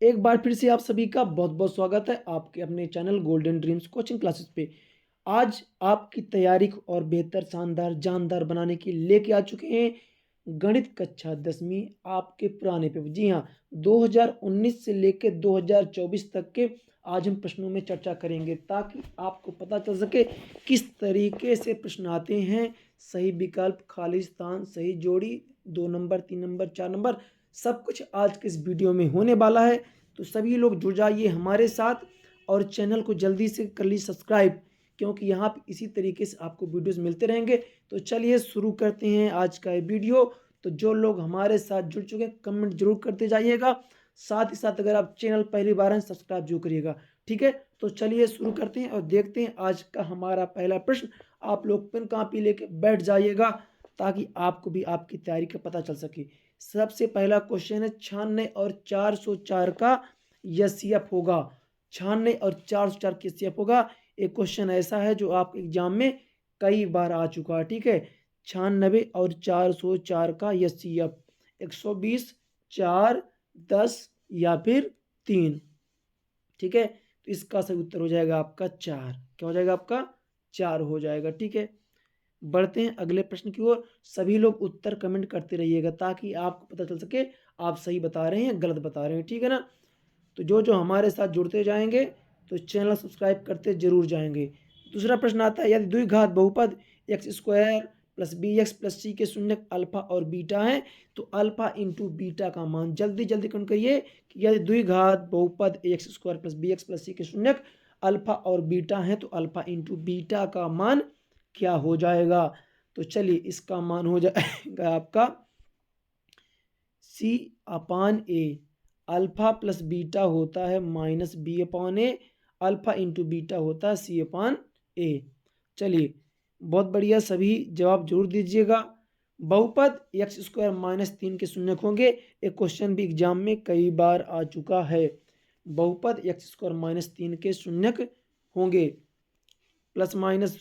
एक बार फिर से आप सभी का बहुत बहुत स्वागत है आपके अपने channel golden dreams coaching classes पे। आज आपकी तैयारी को और बेहतर शानदार जानदार बनाने के लिए लेके आ चुके हैं गणित कक्षा 10वीं आपके पुराने पेपर। जी हाँ, 2019 से लेके 2024 तक के आज हम प्रश्नों में चर्चा करेंगे ताकि आपको पता चल सके किस तरीके से प्रश्न आते हैं। सही विकल्प, खाली स्थान, सही जोड़ी, 2 नंबर, 3 नंबर, 4 नंबर, सब कुछ आज के इस वीडियो में होने वाला है। तो सभी लोग जुड़ जाइए हमारे साथ और चैनल को जल्दी से कर लीजिए सब्सक्राइब, क्योंकि यहाँ पे इसी तरीके से आपको वीडियोस मिलते रहेंगे। तो चलिए शुरू करते हैं आज का ये वीडियो। तो जो लोग हमारे साथ जुड़ चुके हैं कमेंट जरूर करते जाइएगा, साथ ही साथ अगर आप चैनल पहली बार हैं सब्सक्राइब जरूर करिएगा। ठीक है, तो चलिए शुरू करते हैं और देखते हैं आज का हमारा पहला प्रश्न। आप लोग पेन कापी लेके बैठ जाइएगा ताकि आपको भी आपकी तैयारी का पता चल सके। सबसे पहला क्वेश्चन है 96 और 404 का एचसीएफ होगा। 96 और 404 का एचसीएफ होगा। एक क्वेश्चन ऐसा है जो आप एग्जाम में कई बार आ चुका है। ठीक है, 96 और 404 का एचसीएफ 120, 4, 10 या फिर 3। ठीक है, तो इसका सही उत्तर हो जाएगा आपका 4। क्या हो जाएगा आपका? 4 हो जाएगा। ठीक है, बढ़ते हैं अगले प्रश्न की ओर। सभी लोग उत्तर कमेंट करते रहिएगा ताकि आपको पता चल सके आप सही बता रहे हैं गलत बता रहे हैं। ठीक है ना, तो जो जो हमारे साथ जुड़ते जाएंगे तो चैनल सब्सक्राइब करते जरूर जाएंगे। दूसरा प्रश्न आता है, यदि द्विघात बहुपद x square plus b x plus c के शून्यक अल्फा और बीटा है तो अल्फा इंटू बीटा का मान जल्दी जल्दी कौन करिए कि यदि द्विघात बहुपद x square plus b x plus c के शून्यक अल्फा और बीटा है तो अल्फा इंटू बीटा का मान क्या हो जाएगा। तो चलिए इसका मान हो जाएगा आपका सी अपान ए। अल्फा प्लस बीटा होता है माइनस बी अपान ए, अल्फा इंटू बीटा होता है सी अपान ए। चलिए बहुत बढ़िया, सभी जवाब जरूर दीजिएगा। बहुपद एक्स स्क्वायर माइनस 3 के शून्यक होंगे। एक क्वेश्चन भी एग्जाम में कई बार आ चुका है। बहुपद एक्स स्क्वायर माइनस 3 के शून्यक होंगे। प्लस माइनस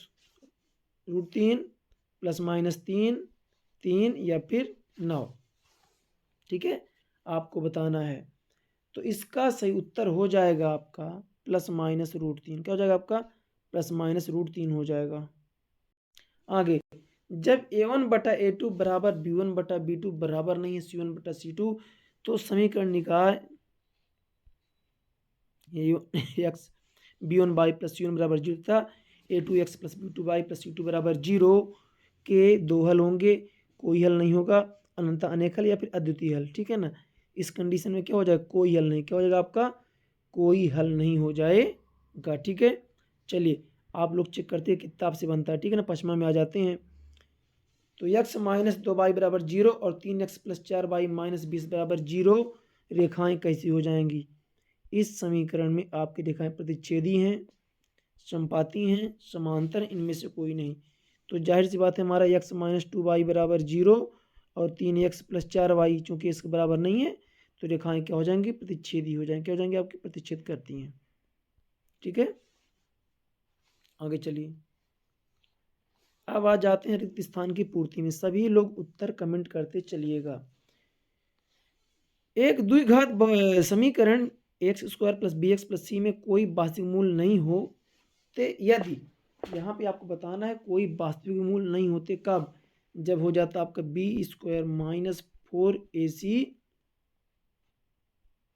√3, प्लस माइनस 3, 3 या फिर 9। ठीक है, आपको बताना है। तो इसका सही उत्तर हो जाएगा आपका प्लस माइनस √3। क्या हो जाएगा आपका? प्लस माइनस √3 हो जाएगा। आगे, जब a1 बटा a2 बराबर b1 बटा b2 बराबर नहीं है c1 बटा c2 तो समीकरण निकाय x b1 by plus c1 बराबर 0 था a2x plus b2 by plus c2 बराबर 0 के दो हल होंगे। कोई हल नहीं होगा, अनंत अनेक हल या फिर अद्वितीय हल। ठीक है ना, इस कंडीशन में क्या हो जाएगा? कोई हल नहीं। क्या हो जाएगा आपका? कोई हल नहीं हो जाएगा। ठीक है, चलिए आप लोग चेक करते हैं किताब से बनता है। ठीक है ना, पश्चिमा में आ जाते हैं। तो x माइनस 2y बराबर 0 और 3x प्लस 4y माइनस 20 बराबर 0 रेखाएं कैसी हो जाएंगी? इस समीकरण में आपकी रेखाएं प्रतिच्छेदी हैं, समपाती हैं, समांतर, इनमें से कोई नहीं। तो जाहिर सी बात है हमारा x माइनस 2y बराबर 0 और 3x प्लस 4y चूँकि इसके बराबर नहीं है तो रेखाएं क्या हो जाएंगी? प्रतिच्छेदी हो जाएंगी। क्या हो जाएंगी? आपकी प्रतिच्छेद करती हैं। ठीक है, आगे चलिए। अब आ जाते हैं रिक्त स्थान की पूर्ति में। सभी लोग उत्तर कमेंट करते चलिएगा। एक द्विघात समीकरण x square plus b x plus c में कोई वास्तविक मूल नहीं हो तो यदि, यहाँ पे आपको बताना है कोई वास्तविक मूल नहीं होते कब? जब हो जाता आपका बी स्क्वायर माइनस 4ac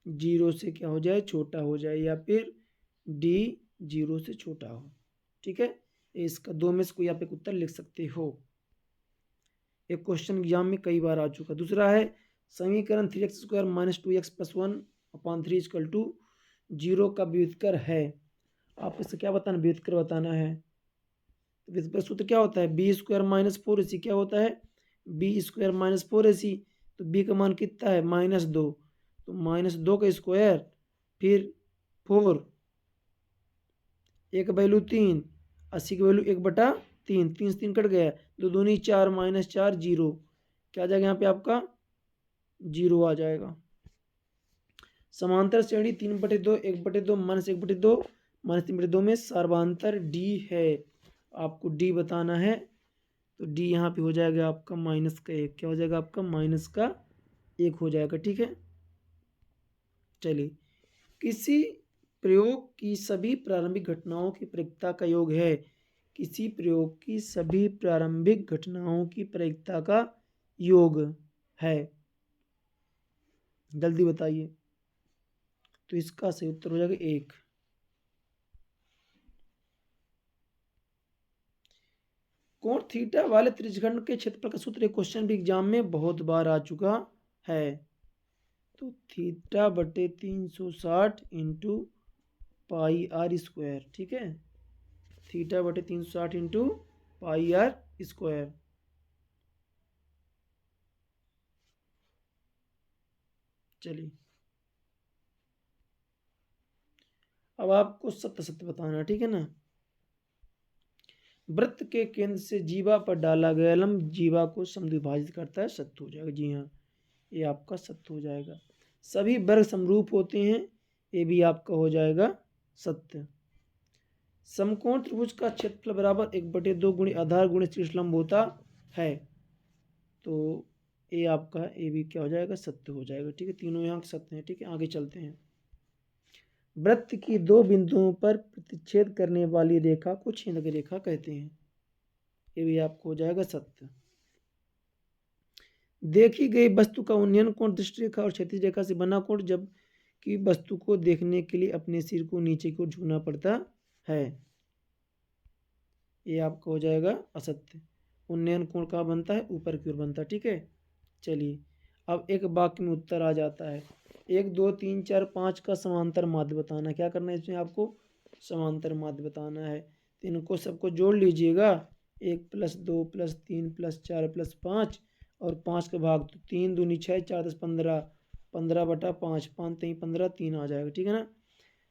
0 से क्या हो जाए? छोटा हो जाए, या फिर डी 0 से छोटा हो। ठीक है, इसका दो में से कोई आप एक उत्तर लिख सकते हो। एक क्वेश्चन एग्जाम में कई बार आ चुका। दूसरा है समीकरण 3x square minus 2x plus 1 upon 3 equal to 0 का व्युत्कर है। आपको इससे क्या बताना? व्युत्कर बताना है। तो व्युत्कर सूत्र क्या होता है? बी स्क्वायर माइनस 4ac क्या होता है? B square minus 4ac। तो बी का मान कितना है? -2। तो -2 का स्क्वायर फिर 4, एक वैल्यू 3, 80 की वैल्यू 1/3, 3 से 3 कट गया, 2 दूनी 4 माइनस 4 0। क्या आ जाएगा यहाँ पे आपका? 0 आ जाएगा। समांतर श्रेणी 3/2, 1/2, -1/2, -3/2 में सर्वांतर डी है। आपको डी बताना है। तो डी यहाँ पे हो जाएगा आपका -1। क्या हो जाएगा आपका? -1 हो जाएगा। ठीक है, चलिए किसी प्रयोग की सभी प्रारंभिक घटनाओं की प्रायिकता का योग है। किसी प्रयोग की सभी प्रारंभिक घटनाओं की प्रायिकता का योग है। जल्दी बताइए। तो इसका सही उत्तर हो जाएगा 1। कोण थीटा वाले त्रिज्यखंड के क्षेत्रफल का सूत्र, एक क्वेश्चन भी एग्जाम में बहुत बार आ चुका है। तो थीटा बटे 360 इंटू पाई आर स्क्वायर, ठीक है। थीटा बटे 360 इंटू पाई आर स्क्वायर। चलिए अब आपको सत्य सत्य बताना है, ठीक है ना। वृत्त के केंद्र से जीवा पर डाला गया लंब जीवा को समद्विभाजित करता है, सत्य हो जाएगा। जी हाँ, ये आपका सत्य हो जाएगा। सभी वर्ग समरूप होते हैं, ये भी आपका हो जाएगा सत्य। समकोण त्रिभुज का क्षेत्रफल बराबर 1/2 गुणे आधार गुणे शीर्ष लंब होता है। तो ये आपका ये भी क्या हो जाएगा, सत्य हो जाएगा, ठीक है। तीनों यहाँ सत्य हैं, ठीक है। आगे चलते हैं। वृत्त की दो बिंदुओं पर प्रतिच्छेद करने वाली रेखा को छेदक रेखा कहते हैं, ये भी आपको हो जाएगा सत्य। देखी गई वस्तु का उन्नयन कोण दृष्टि रेखा और क्षैतिज रेखा से बना कोण, जब कि वस्तु को देखने के लिए अपने सिर को नीचे की ओर झुकना पड़ता है, ये आपका हो जाएगा असत्य। उन्नयन कोण कहाँ बनता है, ऊपर की ओर बनता है, ठीक है। चलिए अब एक वाक्य में उत्तर आ जाता है। 1 2 3 4 5 का समांतर माध्य बताना। क्या करना है इसमें आपको, समांतर माध्य बताना है। तो इनको सबको जोड़ लीजिएगा। 1 + 2 + 3 + 4 + 5 और 5 का भाग, तो 3 दूनी 6 4 10 15, 15/5, 5 3 15, 3 आ जाएगा, ठीक है ना।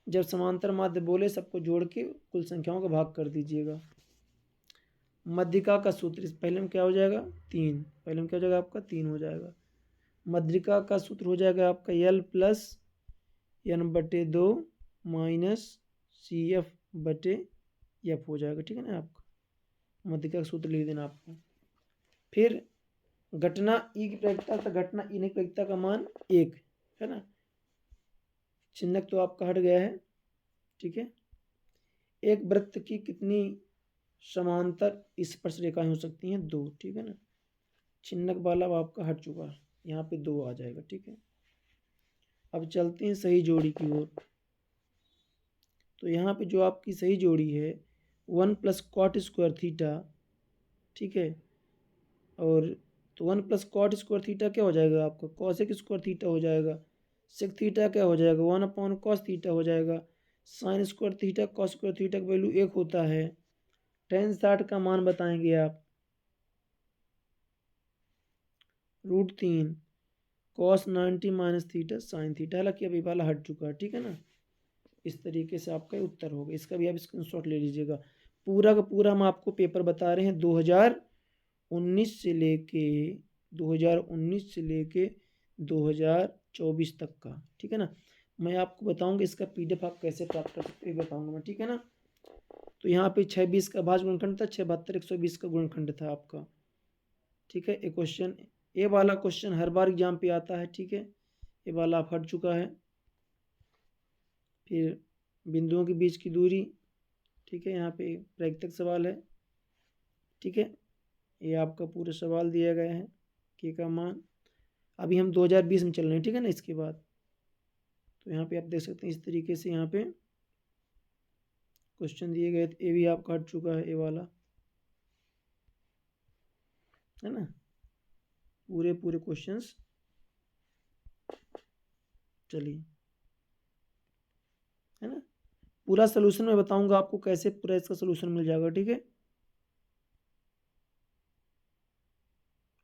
जब समांतर माध्य बोले सबको जोड़ के कुल संख्याओं का भाग कर दीजिएगा। मध्यिका का सूत्र, इस पहले में क्या हो जाएगा 3, पहले में क्या हो जाएगा आपका 3 हो जाएगा। मध्यिका का सूत्र हो जाएगा आपका L + N/2 - CF/F हो जाएगा, ठीक है ना। आपका मध्यिका का सूत्र लिख देना आपको। फिर घटना ई की प्रायिकता तथा घटना ई की प्रायिकता का मान 1 है ना। चिन्हक तो आपका हट गया है, ठीक है। एक वृत्त की कितनी समांतर स्पर्श रेखाएं हो सकती हैं, 2, ठीक है ना। चिन्हक वाला आपका हट चुका है, यहाँ पे 2 आ जाएगा, ठीक है। अब चलते हैं सही जोड़ी की ओर। तो यहाँ पे जो आपकी सही जोड़ी है 1 + cot² थीटा, ठीक है। और तो 1 + cot² थीटा क्या हो जाएगा आपका, cosec² थीटा हो जाएगा। sec थीटा क्या हो जाएगा, 1/cos थीटा हो जाएगा। sin² थीटा cos² थीटा का वैल्यू 1 होता है। tan 60 का मान बताएंगे आप, √3 cos 90 - थीटा sin थीटा। हालांकि अभी वाला हट चुका है, ठीक है ना। इस तरीके से आपका उत्तर होगा। इसका भी आप स्क्रीनशॉट ले लीजिएगा। पूरा का पूरा हम आपको पेपर बता रहे हैं 2019 से लेके 2024 तक का, ठीक है ना। मैं आपको बताऊंगा इसका PDF आप कैसे प्राप्त कर सकते हैं बताऊंगा मैं, ठीक है ना। तो यहाँ पे 6 20 का भाज्य गुणनखंड था, 6 72 120 का गुणनखंड था आपका, ठीक है। एक क्वेश्चन, ये वाला क्वेश्चन हर बार एग्जाम पे आता है, ठीक है। ये वाला आप हट चुका है। फिर बिंदुओं के बीच की दूरी, ठीक है। यहाँ पे प्रायिकता सवाल है, ठीक है। ये आपका पूरा सवाल दिया गया है के का मान। अभी हम 2020 में चल रहे हैं, ठीक है ना। इसके बाद तो यहाँ पे आप देख सकते हैं इस तरीके से यहाँ पे क्वेश्चन दिए गए थे। ये भी आपका हट चुका है, ये वाला है ना। पूरे पूरे क्वेश्चंस, चलिए, है ना। पूरा सोल्यूशन मैं बताऊंगा आपको कैसे पूरा इसका सोल्यूशन मिल जाएगा, ठीक है।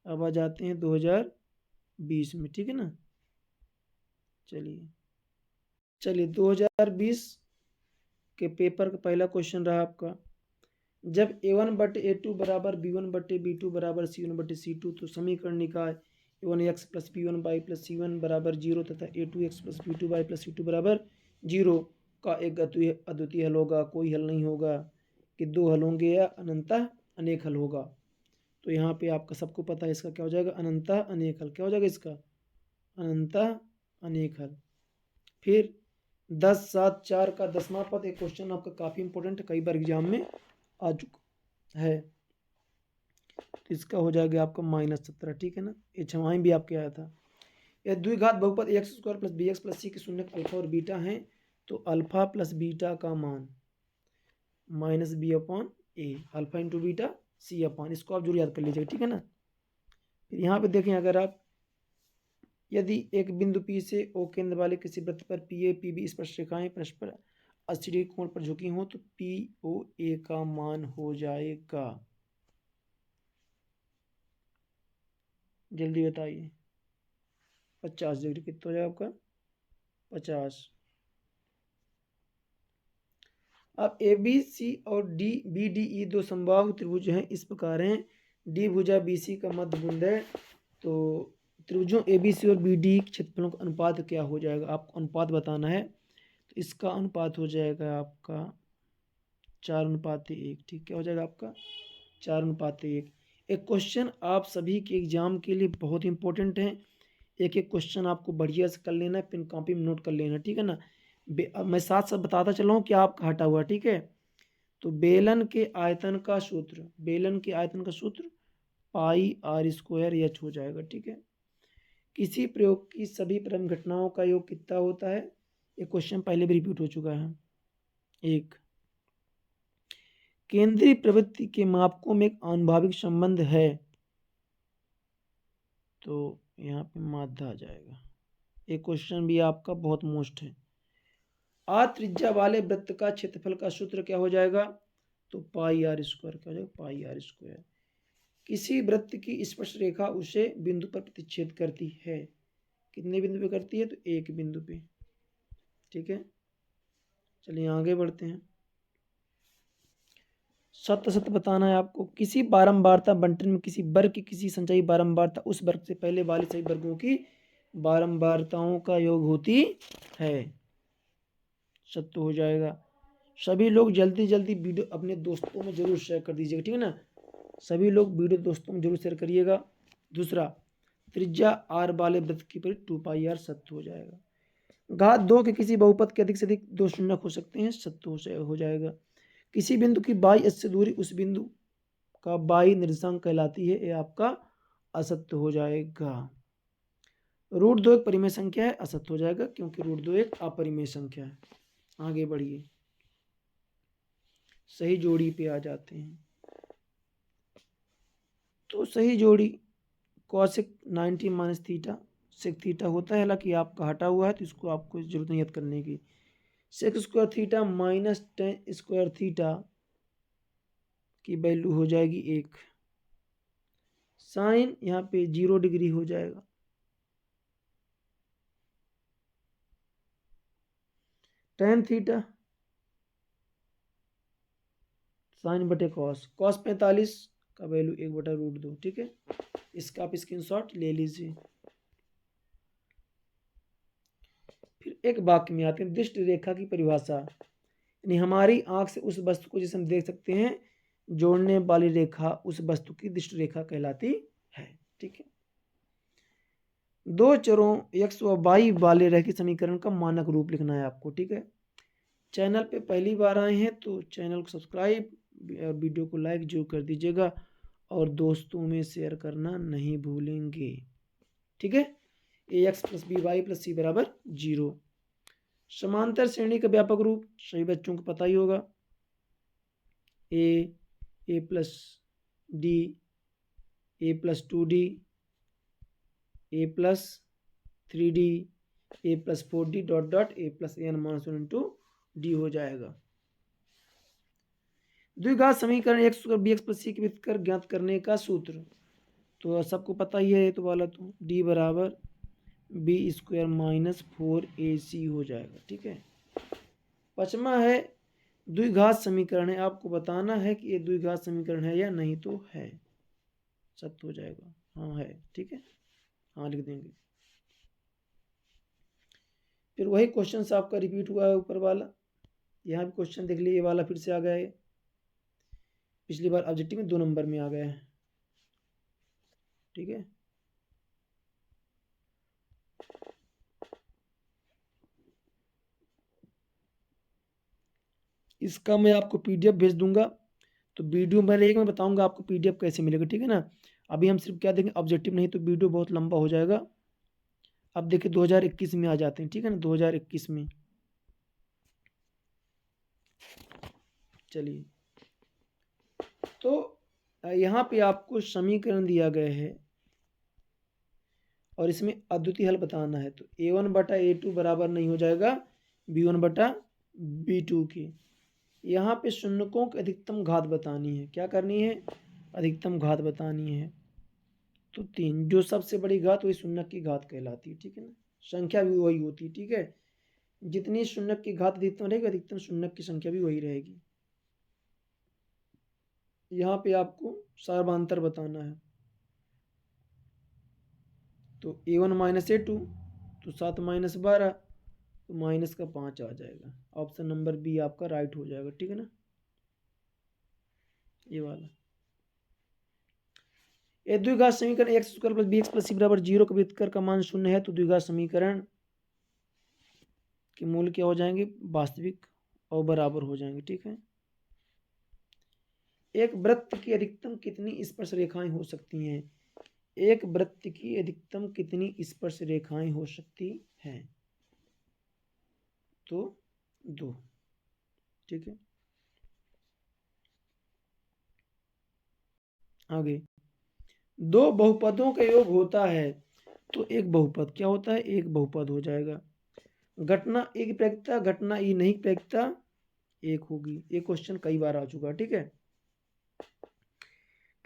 अब आ जाते हैं 2020 में, ठीक है ना। चलिए चलिए 2020 के पेपर का पहला क्वेश्चन रहा आपका, जब a1/a2 बराबर b1/b2 बराबर c1/c2, तो समीकरण निकाय a1x + b1y + c1 बराबर 0 तथा a2x + b2y + c2 बराबर 0 का एक अद्वितीय हल होगा। कोई हल नहीं होगा कि दो हल होंगे या अनंतः अनेक हल होगा। तो यहाँ पे आपका सबको पता है इसका क्या हो जाएगा, अनंतः अनेक हल। क्या हो जाएगा इसका, अनंतः अनेक हल। फिर 10, 7, 4 का 10वां पद। एक क्वेश्चन आपका काफ़ी इंपॉर्टेंट है, कई बार एग्जाम में आ चुका है। तो इसका हो जाएगा आपका -17, ठीक है ना। ये छमाही भी आपके आया था। यह द्विघात बहुपद x² + bx + c के शून्यक अल्फा और बीटा हैं, तो अल्फा प्लस बीटा का मान -b/a, alpha into beta c/, इसको आप जरूर याद कर लीजिएगा, ठीक है ना। फिर यहाँ पे देखें, अगर आप यदि एक बिंदु P से O केंद्र वाले किसी वृत्त पर PA PB स्पर्शरेखाएं परस्पर 80 डिग्री कोण पर झुकी हों तो POA का मान हो जाएगा, जल्दी बताइए, 50 डिग्री। कितना हो जाएगा आपका? 50। अब ABC और BDE दो समबाहु त्रिभुज हैं, इस प्रकार हैं। D भुजा BC का मध्य बिंदु है, तो त्रिभुजों ABC और BD के क्षेत्रफलों का अनुपात क्या हो जाएगा, आपको अनुपात बताना है। तो इसका अनुपात हो जाएगा आपका 4:1, ठीक। क्या हो जाएगा आपका? 4:1। एक क्वेश्चन आप सभी के एग्जाम के लिए बहुत इंपॉर्टेंट है, एक एक क्वेश्चन आपको बढ़िया से कर लेना है, पेन कॉपी में नोट कर लेना, ठीक है ना। अब मैं साथ साथ बताता चला हूँ क्या आपका हटा हुआ, ठीक है। तो बेलन के आयतन का सूत्र, बेलन के आयतन का सूत्र πr² h हो जाएगा, ठीक है। किसी प्रयोग की सभी प्रारंभिक घटनाओं का योग कितना होता है? ये क्वेश्चन पहले भी रिपीट हो चुका है। एक, केंद्रीय प्रवृत्ति के मापकों में एक आनुभाविक संबंध है, तो यहाँ पे माध्य आ जाएगा। एक क्वेश्चन भी आपका बहुत मोस्ट है। त्रिज्या वाले वृत्त का क्षेत्रफल का सूत्र क्या हो जाएगा? तो πr²। क्या हो जाएगा? πr²। किसी वृत्त की स्पर्श रेखा उसे बिंदु पर प्रतिच्छेद करती है, कितने बिंदु पे करती है? तो एक बिंदु पे, ठीक है। चलिए आगे बढ़ते हैं। सत्य सत्य बताना है आपको। किसी बारंबारता बंटन में किसी वर्ग की किसी संचयी बारंबारता उस वर्ग से पहले वाले सभी वर्गों की बारंबारताओं का योग होती है, सत्य हो जाएगा। सभी लोग जल्दी जल्दी वीडियो अपने दोस्तों में जरूर शेयर कर दीजिएगा, ठीक है ना। सभी लोग वीडियो दोस्तों में जरूर शेयर करिएगा। दूसरा, त्रिज्या r वाले वृत्त की परिधि 2πr, सत्य हो जाएगा। घात 2 के किसी बहुपद के अधिक से अधिक दो शून्यक हो सकते हैं, सत्य हो जाएगा। किसी बिंदु की बाई अक्ष से दूरी उस बिंदु का बाई निर्देशांक कहलाती है, ये आपका असत्य हो जाएगा। √2 एक परिमेय संख्या है, असत्य हो जाएगा, क्योंकि √2 एक अपरिमेय संख्या है। आगे बढ़िए, सही जोड़ी पे आ जाते हैं। तो सही जोड़ी cosec 90 - थीटा sec थीटा होता है, हालांकि आपका हटा हुआ है तो इसको आपको जरूरत नहीं याद करने की। sec² थीटा -tan² थीटा की वैल्यू हो जाएगी 1। साइन यहाँ पे 0 डिग्री हो जाएगा। tan थीटा साइन बटे कॉस, cos 45 का वैल्यू 1/√2, ठीक है। इसका आप स्क्रीनशॉट ले लीजिए। फिर एक वाक्य में आते हैं, दृष्टि रेखा की परिभाषा, यानी हमारी आंख से उस वस्तु को जिसे हम देख सकते हैं जोड़ने वाली रेखा उस वस्तु की दृष्टि रेखा कहलाती है, ठीक है। दो चरों x व y वाले रैखिक समीकरण का मानक रूप लिखना है आपको, ठीक है। चैनल पे पहली बार आए हैं तो चैनल को सब्सक्राइब और वीडियो को लाइक जरूर कर दीजिएगा और दोस्तों में शेयर करना नहीं भूलेंगे, ठीक है। ax + by + c = 0। समांतर श्रेणी का व्यापक रूप सभी बच्चों को पता ही होगा, a + d, a + 2d, a + 3d, a + 4d a + n - 1 d हो जाएगा। द्विघात समीकरण x और bx + c के व्युत्क्रम ज्ञात करने का सूत्र, तो सबको पता ही है, तो वाला तो d = b² - 4ac हो जाएगा, ठीक है। पचमा है द्विघात समीकरण है, आपको बताना है कि ये द्विघात समीकरण है या नहीं, तो है, सत्य हो जाएगा, हाँ है, ठीक है, हाँ लिख देंगे। फिर वही क्वेश्चन आपका रिपीट हुआ है ऊपर वाला, यहाँ भी क्वेश्चन देख लीजिए, ये वाला फिर से आ गया है, पिछली बार ऑब्जेक्टिव में 2 नंबर में आ गया है, ठीक है। इसका मैं आपको PDF भेज दूंगा, तो वीडियो में रहेगा, मैं बताऊंगा आपको PDF कैसे मिलेगा, ठीक है ना। अभी हम सिर्फ क्या देखेंगे ऑब्जेक्टिव, नहीं तो वीडियो बहुत लंबा हो जाएगा। अब देखिए 2021 में आ जाते हैं, ठीक है ना, 2021 में चलिए। तो यहाँ पे आपको समीकरण दिया गया है और इसमें अद्वितीय हल बताना है। तो A1/A2 बराबर नहीं हो जाएगा B1/B2 के। यहाँ पे शून्यकों की अधिकतम घात बतानी है। क्या करनी है? अधिकतम घात बतानी है। तो 3, जो सबसे बड़ी घात वही शून्य की घात कहलाती है, ठीक है ना। संख्या भी वही होती है, ठीक है। जितनी शून्य की घात अधिकतम रहेगी, अधिकतम शून्य की संख्या भी वही रहेगी। यहाँ पे आपको सार्वधांतर बताना है। तो A1-A2 तो 7-12 तो माइनस का 5 आ जाएगा। ऑप्शन नंबर बी आपका राइट हो जाएगा, ठीक है ना, ये वाला। ये द्विघात समीकरण x² + bx + c = 0 का व्युत्क्रम का मान 0 है, तो द्विघात समीकरण के मूल क्या हो जाएंगे? वास्तविक और बराबर हो जाएंगे, ठीक है। एक वृत्त की अधिकतम कितनी स्पर्श रेखाएं हो सकती हैं? एक वृत्त की अधिकतम कितनी स्पर्श रेखाएं हो सकती हैं? तो 2, ठीक है। आगे, 2 बहुपदों का योग होता है, तो एक बहुपद क्या होता है? एक बहुपद हो जाएगा। घटना ए की प्रायिकता घटना ई नहीं की प्रायिकता 1 होगी। ये क्वेश्चन कई बार आ चुका है, ठीक है।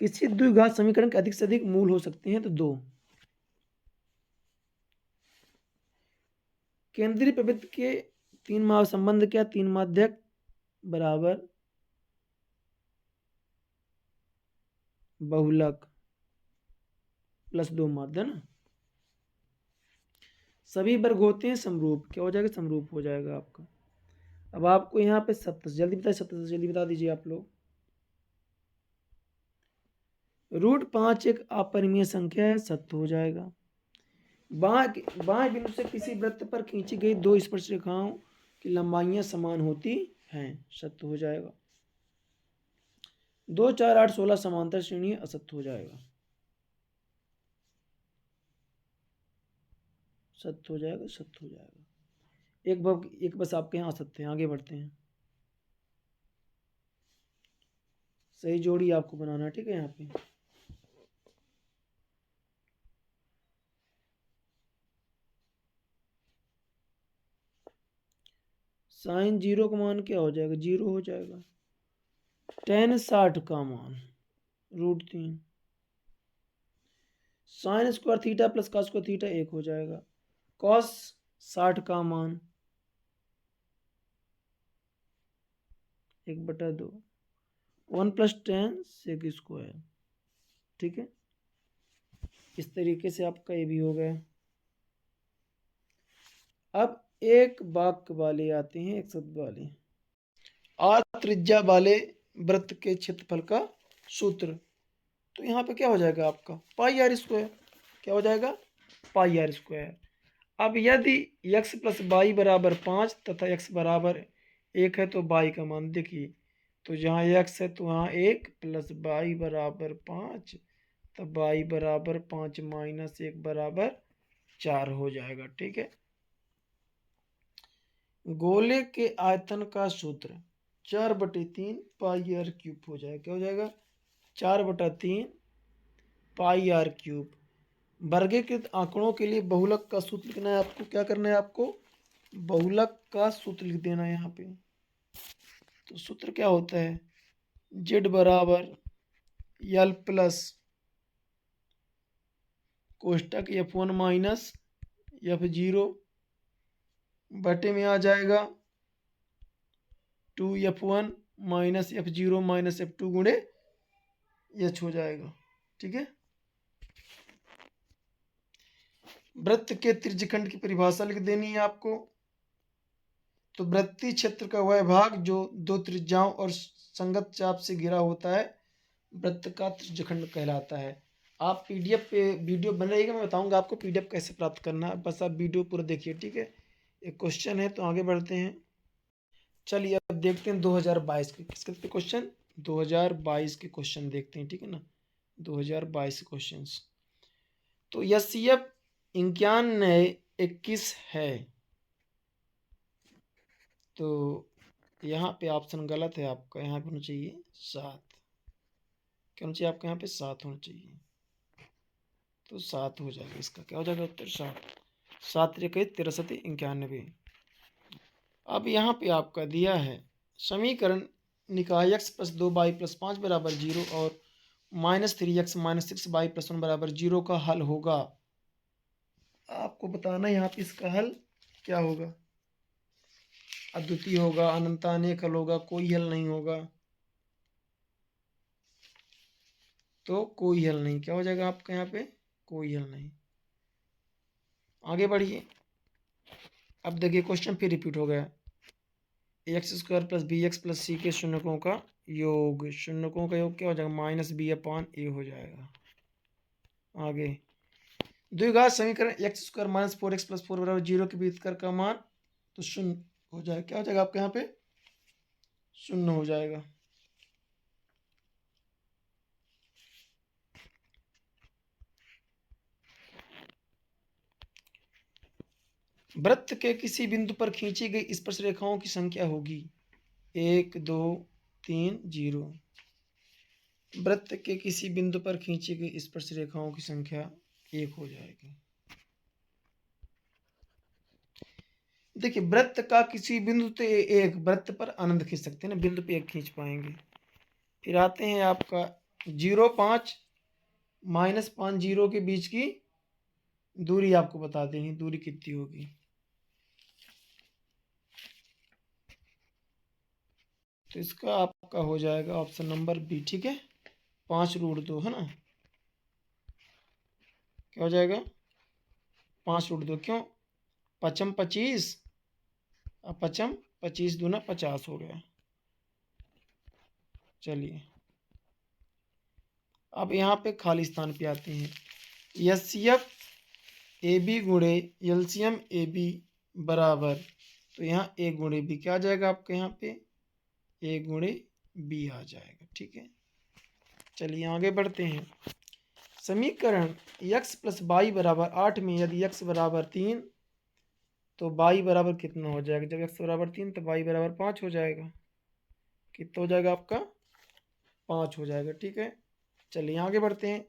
किसी द्विघात समीकरण के अधिक से अधिक मूल हो सकते हैं, तो 2। केंद्रीय प्रवृत्त के 3 संबंध क्या? 3 माध्यक बराबर बहुलक प्लस 2 माध्य ना। सभी वर्ग होते हैं समरूप, क्या हो जाएगा? समरूप हो जाएगा आपका। अब आपको यहाँ पे सत्य जल्दी बताइए, सत्य जल्दी बता दीजिए आप लोग। √5 एक अपरिमेय संख्या है, सत्य हो जाएगा। बाएं बिंदु से किसी वृत्त पर खींची गई 2 स्पर्श रेखाओं की लंबाइयां समान होती हैं, सत्य हो जाएगा। 2, 4, 8, 16 समांतर श्रेणी असत्य हो जाएगा, सत्य हो जाएगा, सत्य हो जाएगा। एक बस आपके यहाँ असत्य है। आगे बढ़ते हैं। सही जोड़ी आपको बनाना है, ठीक है। यहाँ पे sin 0 का मान क्या हो जाएगा? 0 हो जाएगा। tan 60 का मान √3। sin² theta plus cos² theta 1 हो जाएगा। cos 60 का मान 1/2 1 + tan sec², ठीक है। इस तरीके से आपका ये भी हो गया। अब एक वाक्य वाले आते हैं, एक शब्द वाले। आर त्रिज्या वाले वृत्त के क्षेत्रफल का सूत्र। तो यहाँ पे क्या हो जाएगा आपका? πr²। क्या हो जाएगा? πr²। अब यदि x + y = 5 तथा x = 1 है, तो y का मान देखिए। तो जहाँ x है तो वहाँ 1 + y = 5, तब y = 5 - 1 = 4 हो जाएगा, ठीक है। गोले के आयतन का सूत्र 4/3 πr³ हो जाएगा। क्या हो जाएगा? 4/3 πr³। वर्गीकृत आंकड़ों के लिए बहुलक का सूत्र लिखना है आपको। क्या करना है आपको? बहुलक का सूत्र लिख देना है यहाँ पे। तो सूत्र क्या होता है? z = l plus कोष्टक f1 - f0 बटे में आ जाएगा 2f1 - f0 - f2 गुणे h हो जाएगा, ठीक है। वृत्त के त्रिज्यखंड की परिभाषा लिख देनी है आपको। तो वृत्तीय क्षेत्र का वह भाग जो 2 त्रिज्याओं और संगत चाप से घिरा होता है, वृत्त का त्रिज्यखंड कहलाता है। आप PDF पे वीडियो बन रहेगा, मैं बताऊंगा आपको PDF कैसे प्राप्त करना है। बस आप वीडियो पूरा देखिए, ठीक है। एक क्वेश्चन है, तो आगे बढ़ते हैं। चलिए अब देखते हैं 2022 के किसके पे क्वेश्चन, 2022 के क्वेश्चन देखते हैं, ठीक है ना। 2022 के क्वेश्चन तो एचसीएफ 9121 है, तो यहाँ पे ऑप्शन गलत है आपका, यहाँ पे होना चाहिए 7, क्या होना चाहिए आपका, यहाँ पे 7 होना चाहिए, तो 7 हो जाएगा, इसका क्या हो जाएगा उत्तर 7, 7 × 63 91। अब यहाँ पे आपका दिया है समीकरण निकाय x प्लस 2y प्लस 5 बराबर 0 और -3x माइनस 6y प्लस 1 बराबर 0 का हल होगा। आपको बताना यहाँ पे इसका हल क्या होगा, अद्वितीय होगा, अनंतानेक हल होगा, कोई हल नहीं होगा, तो कोई हल नहीं, क्या हो जाएगा आपका यहाँ पे, कोई हल नहीं। आगे बढ़िए, अब देखिए क्वेश्चन फिर रिपीट हो गया, x² plus b x plus c के शून्यकों का योग, शून्यकों का योग क्या हो जाएगा, -b/a हो जाएगा। आगे द्विघात समीकरण x² माइनस 4x प्लस 4 बराबर 0 के भीतर का मान तो शून्य हो जाएगा, क्या हो जाएगा आपके यहाँ पे, शून्य हो जाएगा। वृत्त के किसी बिंदु पर खींची गई स्पर्श रेखाओं की संख्या होगी 1 2 3 0। वृत्त के किसी बिंदु पर खींची गई स्पर्श रेखाओं की संख्या 1 हो जाएगी। देखिए वृत्त का किसी बिंदु पे एक, वृत्त पर अनंत खींच सकते हैं ना, बिंदु पे एक खींच पाएंगे। फिर आते हैं आपका 0 5 -5 0 के बीच की दूरी आपको बता देंगे, दूरी कितनी होगी। तो इसका आपका हो जाएगा ऑप्शन नंबर बी, ठीक है, 5√2 है ना, क्या हो जाएगा 5√2, क्यों, पचम 25 और पचम 25 दूना 50 हो गया। चलिए अब यहाँ पे खाली स्थान पे आते हैं, एचसीएफ AB गुणे एलसीएम AB बराबर, तो यहाँ A गुणे B क्या आ जाएगा आपके यहाँ पे, A गुणे B आ जाएगा, ठीक है। चलिए आगे बढ़ते हैं, समीकरण x प्लस वाई बराबर 8 में यदि x बराबर 3 तो y बराबर कितना हो जाएगा, जब x बराबर 3 तो y बराबर 5 हो जाएगा, कितना हो जाएगा आपका 5 हो जाएगा, ठीक है। चलिए आगे बढ़ते हैं,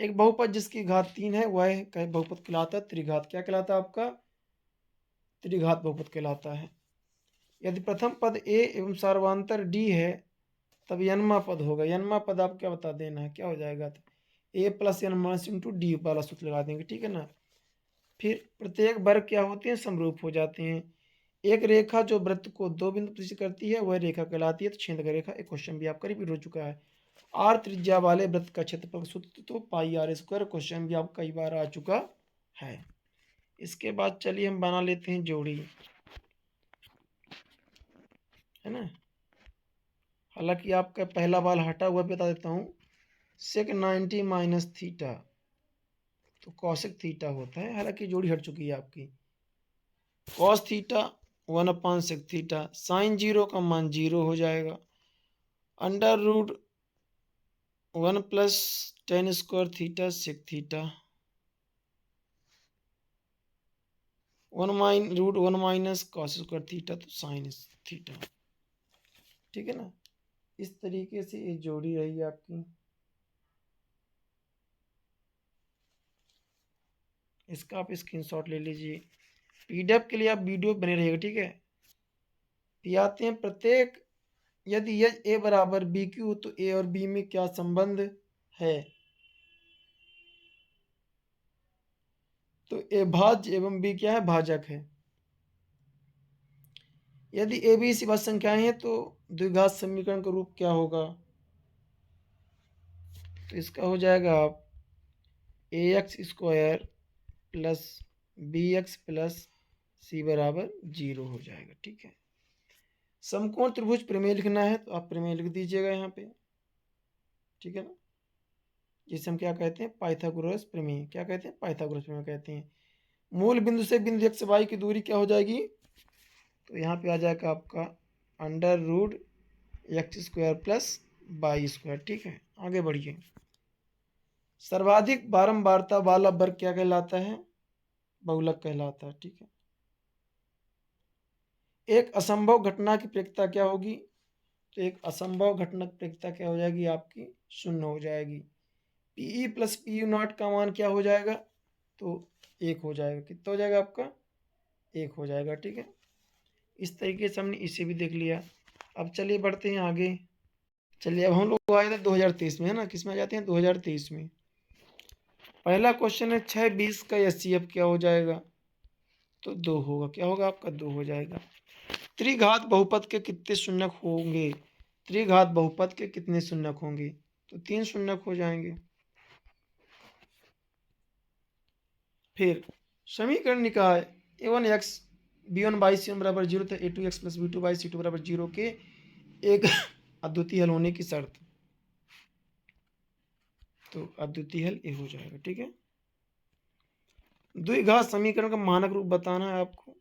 एक बहुपद जिसकी घात 3 है वह कई बहुपद कहलाता है, त्रिघात क्या कहलाता है आपका, त्रिघात बहुपद कहलाता है। यदि प्रथम पद a एवं सार्वंतर d है तब यन्मा पद होगा, यन्मा पद आप क्या बता देना है, क्या हो जाएगा, तो a plus n minus into d वाला सूत्र लगा देंगे, ठीक है ना। फिर प्रत्येक वर्ग क्या होते हैं, समरूप हो जाते हैं। एक रेखा जो वृत्त को दो बिंदु प्रदर्शित करती है वह रेखा कहलाती है, तो छेदक रेखा, एक क्वेश्चन भी आपका रिपीट हो चुका है। आर त्रिज्या वाले वृत्त का क्षेत्रफल सूत्र तो πr², क्वेश्चन भी आपका कई बार आ चुका है। इसके बाद चलिए हम बना लेते हैं जोड़ी, है ना। हालांकि आपका पहला बाल हटा हुआ बता देता हूँ, सेक 90 माइनस थीटा तो कॉसेक थीटा होता है, हालांकि जोड़ी हट चुकी है आपकी। कॉस थीटा 1/सेक थीटा, साइन 0 का मान 0 हो जाएगा, √1 plus tan² theta sec theta, √1 minus cos² theta तो साइन थीटा, ठीक है ना। इस तरीके से ये जोड़ी रही आपकी, इसका आप स्क्रीनशॉट ले लीजिए, पीडीएफ के लिए आप वीडियो बने रहेगा, ठीक है। फिर आते हैं प्रत्येक, यदि यह ए बराबर बी क्यू तो ए और बी में क्या संबंध है, तो ए भाज्य एवं बी क्या है, भाजक है। यदि ए बी सी बात संख्याएं हैं तो द्विघात समीकरण का रूप क्या होगा, तो इसका हो जाएगा आप ax² plus bx plus c बराबर 0 हो जाएगा, ठीक है। समकोण त्रिभुज प्रमेय लिखना है तो आप प्रमेय लिख दीजिएगा यहाँ पे, ठीक है ना, जिसे हम क्या कहते हैं, पाइथागोरस प्रमेय, क्या कहते हैं, पाइथागोरस प्रमेय कहते हैं। मूल बिंदु से बिंदु x y की दूरी क्या हो जाएगी, तो यहाँ पे आ जाएगा आपका under root x square plus y square. ठीक है, आगे बढ़िए। सर्वाधिक बारंबारता वाला वर्ग क्या कहलाता है? बहुलक कहलाता है। ठीक है, एक असंभव घटना की प्रेक्षता क्या होगी? तो एक असंभव घटना की प्रेक्षता क्या हो जाएगी आपकी? शून्य हो जाएगी। PE plus p u naught का मान क्या हो जाएगा? तो एक हो जाएगा। कितना हो जाएगा आपका? एक हो जाएगा। ठीक है, इस तरीके से हमने इसे भी देख लिया। अब चलिए बढ़ते हैं आगे। चलिए अब हम लोग आए थे 2023 में, है ना? किस में आ जाते हैं? 2023 में। पहला क्वेश्चन है 6 20 का एचसीएफ क्या हो जाएगा? तो 2 होगा। क्या होगा आपका? 2 हो जाएगा। त्रिघात बहुपद के कितने शून्यक होंगे? त्रिघात बहुपद के कितने शून्यक होंगे? तो 3 शून्यक हो जाएंगे। फिर समीकरण निकाय a1x b1/c1 बराबर 0 तो a2x प्लस b2/c2 बराबर 0 के एक अद्वितीय हल होने की शर्त। तो अद्वितीय हल ये हो जाएगा। ठीक है, द्विघात समीकरण का मानक रूप बताना है आपको।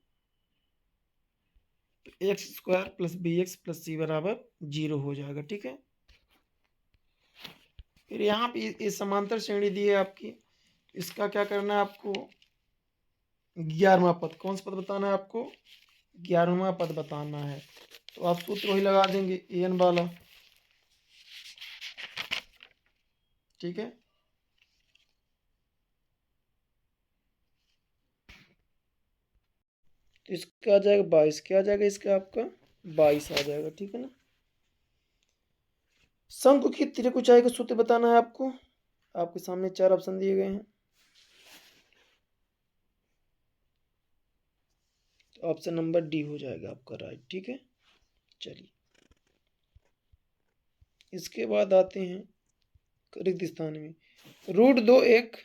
तो x square plus b x plus c बराबर 0 हो जाएगा। ठीक है, फिर यहाँ पे ये समांतर श्रेणी दी है आपकी। इसका क्या करना है आपको? 11वां पद। कौन सा पद बताना है आपको? 11वां पद बताना है। तो आप सूत्र वही लगा देंगे एन वाला। ठीक है, तो इसका आ जाएगा 22। क्या आ जाएगा इसका? आपका 22 आ जाएगा। ठीक है ना। शंकु की तिर्यक ऊंचाई का सूत्र बताना है आपको। आपके सामने 4 ऑप्शन दिए गए हैं। तो ऑप्शन नंबर डी हो जाएगा आपका राइट। ठीक है, चलिए इसके बाद आते हैं रिक्त स्थान में। √2 एक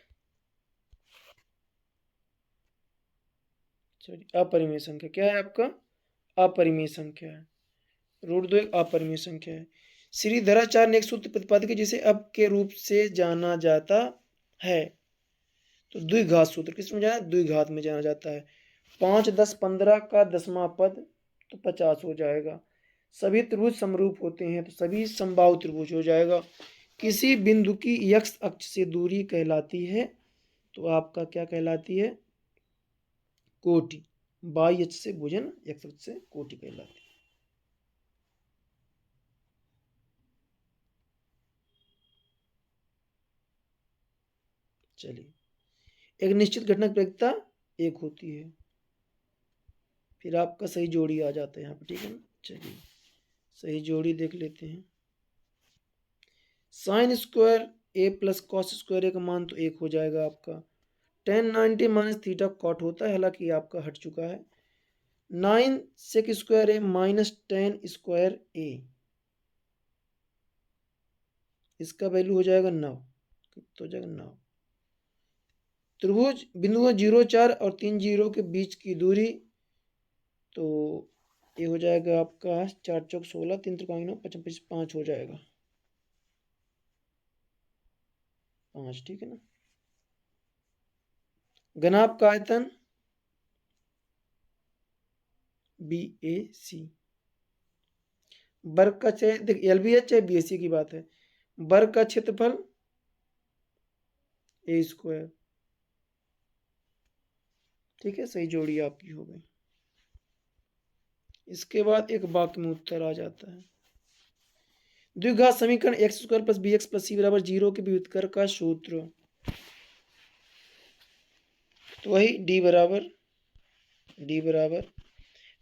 अपरिमेय संख्या। क्या है आपका? अपरिमेय संख्या है। √2 एक अपरिमेय संख्या है। श्रीधराचार्य ने एक सूत्र प्रतिपादित किया जिसे अब के रूप से जाना जाता है। तो द्विघात सूत्र किस में जाना? द्विघात में जाना जाता है। 5 10 15 का 10वां पद तो 50 हो जाएगा। सभी त्रिभुज समरूप होते हैं तो सभी समबाहु त्रिभुज हो जाएगा। किसी बिंदु की x अक्ष से दूरी कहलाती है। तो आपका क्या कहलाती है? कोटि। y अक्ष से भुजन, x अक्ष से कोटि कहलाती है। चलिए, एक निश्चित घटना की प्रायिकता 1 होती है। फिर आपका सही जोड़ी आ जाता है यहाँ पर। ठीक है ना। चलिए सही जोड़ी देख लेते हैं। साइन स्क्वायर ए प्लस कॉस स्क्वायर ए का मान तो 1 हो जाएगा आपका। tan 90 माइनस थीटा कॉट होता है, हालांकि आपका हट चुका है। 9 सेक स्क्वायर ए माइनस tan स्क्वायर ए, इसका वैल्यू हो जाएगा 9। कितना हो जाएगा? 9। त्रिभुज बिंदुओं 0 4 और 3 0 के बीच की दूरी तो ये हो जाएगा आपका 4 चौक 16, 3 त्रिकोण 9, 55 25 5 हो जाएगा। 5। ठीक है ना। घनाभ का आयतन BAC। वर्ग का देख LBH चाहे BAC की बात है। वर्ग का क्षेत्रफल A स्क्वायर। ठीक है, सही जोड़ी आपकी हो गई। इसके बाद एक वाक्य में उत्तर आ जाता है। द्विघात समीकरण x square plus b x plus c बराबर 0 के व्युत्क्रम का सूत्र। तो वही डी बराबर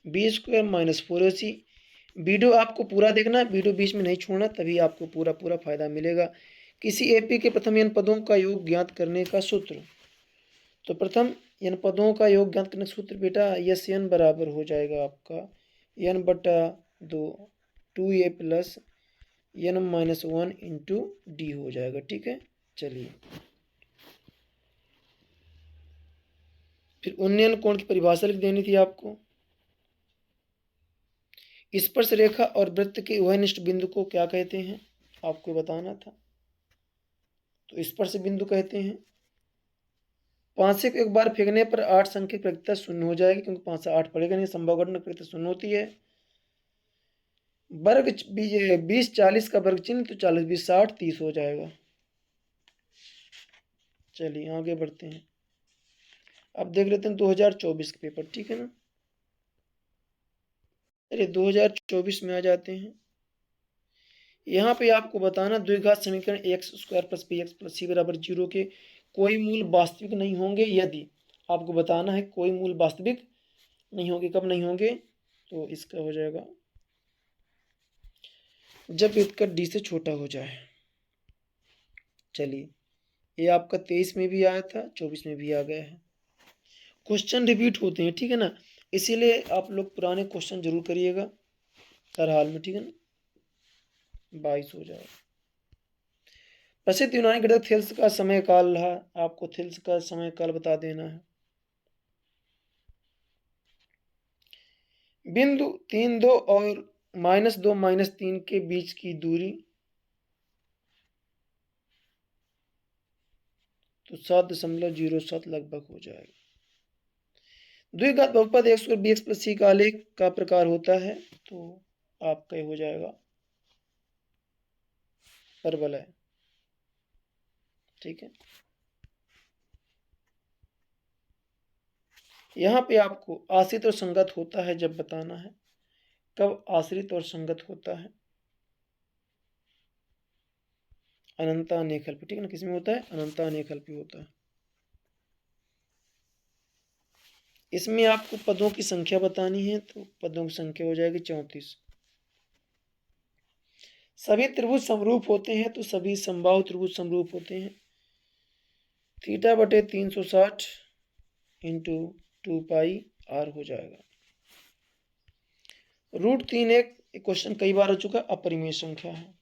B square minus 4AC। Video आपको पूरा देखना है, वीडियो बीच में नहीं छोड़ना, तभी आपको पूरा पूरा फायदा मिलेगा। किसी एपी के प्रथम n पदों का योग ज्ञात करने का सूत्र। तो प्रथम n पदों का योग ज्ञात करने का सूत्र बेटा यस n बराबर हो जाएगा आपका n/2 2a plus n-1 into D हो जाएगा। ठीक है, चलिए फिर उन्नयन कोण की परिभाषा लिख देनी थी आपको। स्पर्श रेखा और वृत्त के उभयनिष्ठ बिंदु को क्या कहते हैं? आपको बताना था। तो स्पर्श बिंदु कहते हैं। 5 से एक बार फेंकने पर 8 संख्या की प्रायिकता 0 हो जाएगी, क्योंकि 5 से 8 पड़ेगा नहीं, संभव घटना की प्रायिकता 0 होती है। वर्ग 20 40 का वर्ग चिन्ह, तो 40 20 60 30 हो जाएगा। चलिए आगे बढ़ते हैं। अब देख लेते हैं 2024 के पेपर, ठीक है ना। चलिए 2024 में आ जाते हैं। यहाँ पे आपको बताना द्विघात समीकरण x square plus b x plus c बराबर 0 के कोई मूल वास्तविक नहीं होंगे यदि, आपको बताना है कोई मूल वास्तविक नहीं होंगे। कब नहीं होंगे, तो इसका हो जाएगा जब व्युत्क्रम डी से छोटा हो जाए। चलिए ये आपका 23 में भी आया था, 24 में भी आ गया है। क्वेश्चन रिपीट होते हैं, ठीक है ना, इसीलिए आप लोग पुराने क्वेश्चन जरूर करिएगा हर हाल में, ठीक है ना। 22 हो जाएगा। प्रसिद्ध यूनानी गणितज्ञ थेल्स का समय काल रहा, आपको थेल्स का समय काल बता देना है। बिंदु 3 2 और -2 -3 के बीच की दूरी, तो 7.07 लगभग हो जाएगा। द्विघात बहुपद एक्स और बी एक्स प्लस सी का आलेख का प्रकार होता है, तो आपका ये हो जाएगा परवलय है, ठीक है। यहाँ पे आपको आश्रित और संगत होता है जब बताना है। कब आश्रित और संगत होता है, अनंत अनेकल पे, ठीक है ना। किसमें होता है, अनंत अनेकल पे होता है। इसमें आपको पदों की संख्या बतानी है, तो पदों की संख्या हो जाएगी 34। सभी त्रिभुज समरूप होते हैं, तो सभी समबाहु त्रिभुज समरूप होते हैं। थीटा बटे 360 इंटू 2 पाई r हो जाएगा। √3 एक क्वेश्चन कई बार हो चुका, अपरिमेय संख्या है।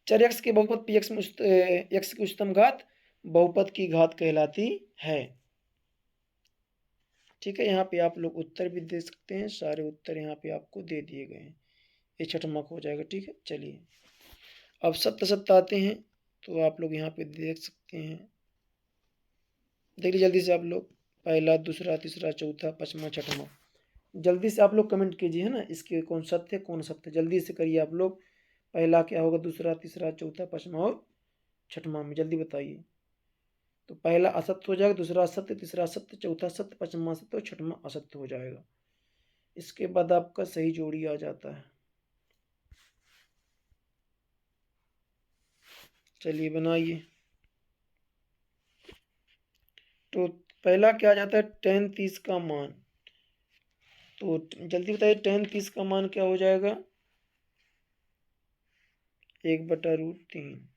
चर x के बहुपद पी एक्स में x की उच्चतम घात बहुपद की घात कहलाती है, ठीक है। यहाँ पे आप लोग उत्तर भी दे सकते हैं, सारे उत्तर यहाँ पे आपको दे दिए गए हैं। ये छठमाक हो जाएगा, ठीक है। चलिए अब सत्य सत्य आते हैं, तो आप लोग यहाँ पे देख सकते हैं। देख लीजिए जल्दी से आप लोग, पहला दूसरा तीसरा चौथा पांचवा छठवां। जल्दी से आप लोग कमेंट कीजिए, है ना, इसके कौन सत्य कौन सत्य, जल्दी से करिए आप लोग। पहला क्या होगा, दूसरा तीसरा चौथा पांचवा और छठवां में जल्दी बताइए। तो पहला असत्य हो जाएगा, दूसरा असत्य, तीसरा असत्य, चौथा सत्य, पांचवा सत्य और छठवां असत्य हो जाएगा। इसके बाद आपका सही जोड़ी आ जाता है। चलिए बनाइए। तो पहला क्या आ जाता है, tan 30 का मान। तो जल्दी बताइए tan 30 का मान क्या हो जाएगा, 1/√3।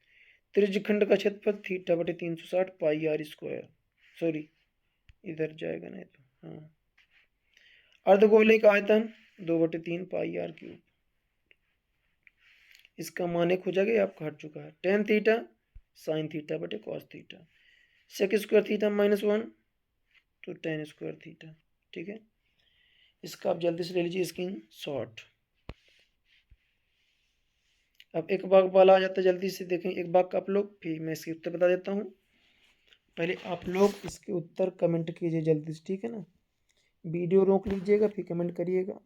त्रिज्यखंड का क्षेत्रफल थीटा बटे 360 पाई r स्क्वायर, सॉरी इधर जाएगा नहीं तो, हाँ। अर्धगोले का आयतन 2/3 पाई r क्यूब। इसका मान एक हो जाएगा, ये आपका हट चुका है। tan थीटा साइन थीटा बटे cos theta, sec square theta -1, तो tan स्क्वायर थीटा, ठीक है। इसका आप जल्दी से ले लीजिए स्क्रीन शॉट। अब एक भाग वाला आ जाता है, जल्दी से देखें एक भाग का आप लोग, फिर मैं इसके उत्तर बता देता हूँ। पहले आप लोग इसके उत्तर कमेंट कीजिए जल्दी से, ठीक है ना। वीडियो रोक लीजिएगा फिर कमेंट करिएगा।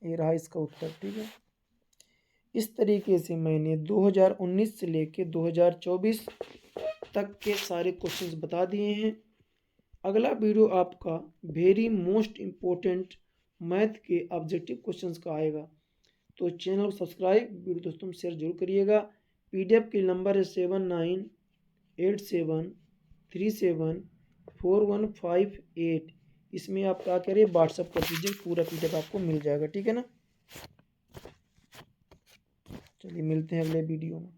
ये रहा इसका उत्तर, ठीक है। इस तरीके से मैंने 2019 से लेके 2024 तक के सारे क्वेश्चंस बता दिए हैं। अगला वीडियो आपका वेरी मोस्ट इम्पोर्टेंट मैथ के ऑब्जेक्टिव क्वेश्चंस का आएगा, तो चैनल को सब्सक्राइब, वीडियो दोस्तों में शेयर जरूर करिएगा। PDF के नंबर है 7987374158। इसमें आप क्या करिए, व्हाट्सअप कर दीजिए, पूरा PDF आपको मिल जाएगा, ठीक है ना। चलिए मिलते हैं अगले वीडियो में।